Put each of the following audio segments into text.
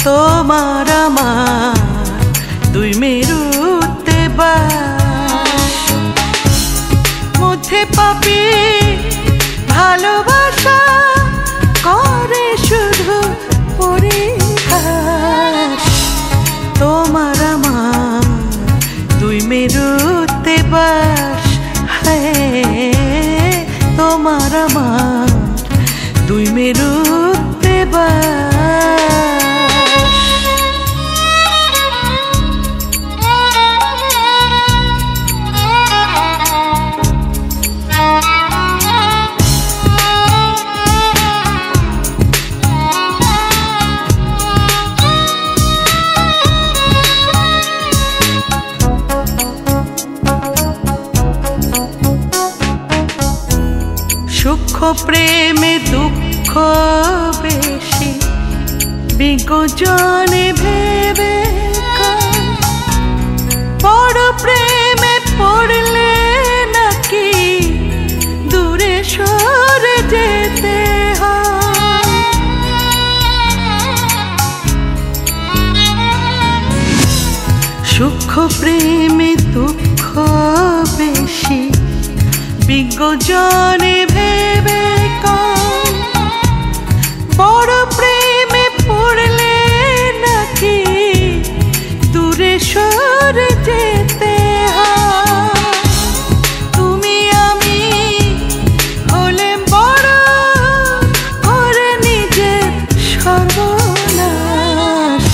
তোমার আমার দুই মেরুতে বাস, মধ্যে পাপি ভালোবাসা করে শুধু পরিহাস। তোমার আমার দুই মেরুতে বাস, হ্যাঁ তোমার আমার দুই মেরুতে বাস। সুখ প্রেমে দুঃখ বেশি, বিজ্ঞজনে ভেবে বড় প্রেমে পড়লে নাকি দূরে সরে যেতে হয়। সুখ প্রেমে দুঃখ বেশি, বিজ্ঞজনে ভেবে বড় প্রেমে পড়লে নাকি দূরে সরে যেতে হয়। তুমি আমি হলে বড় করে নিজের সর্বনাশ।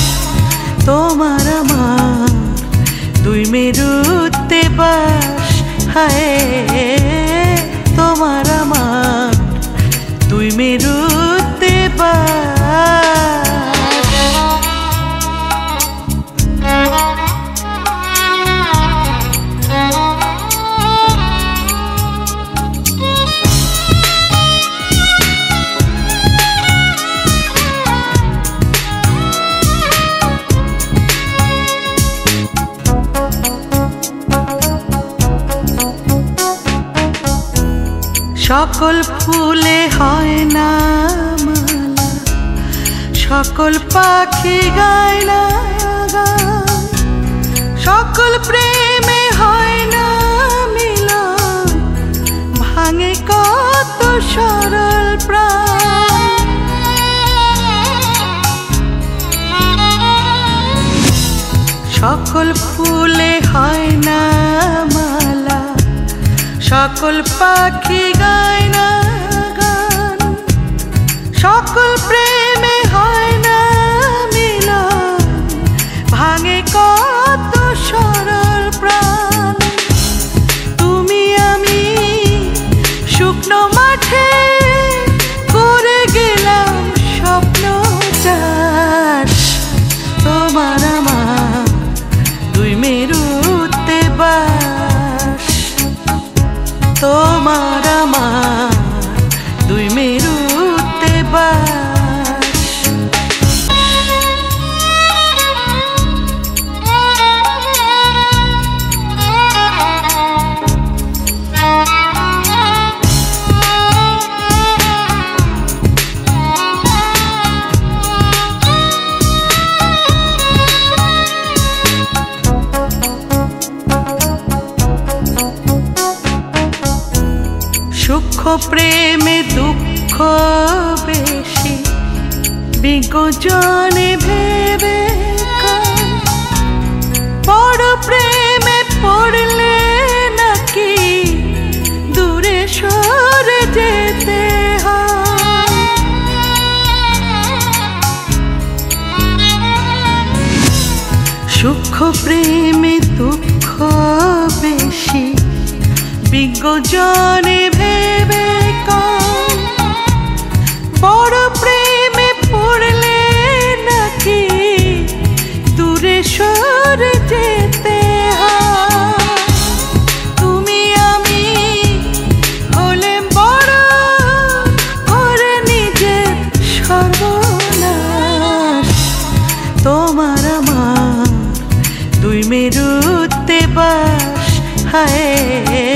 তোমার আমার দুই মেরুতে বাস, হায় তোমার আমার দুই মেরুতে বাস। সকল ফুলে হয় না মালা, সকল পাখি গায় না গান, সকল প্রেমে হয় না মিলন, ভাঙে কত সরল প্রাণ। সকল ফুলে হয় না মালা, সকল পাখি গায় না গান, সকল প্রেমে হয় না মিলন, ভাঙে কত সরল প্রাণ। তুমি আমি শুকনো মাঠে করে গেলাম স্বপ্ন চাষ। তোমার আমার দুই মেরুতে বাস, তোমার আমার দুই মেরুতে বাস। সুখ প্রেমে দুঃখ বেশি, বিজ্ঞজনে ভেবে বড় প্রেমে পড়লে নাকি দূরে সরে যেতে হয়। সুখ প্রেমে দুঃখ বেশি, বিজ্ঞজনে ভেবে বড় প্রেমে পড়লে নাকি দূরে সরে যেতে হয়। তুমি আমি হলে বড় করে নিজের সর্বনাশ। তোমার আমার দুই মেরুতে বাস, হায়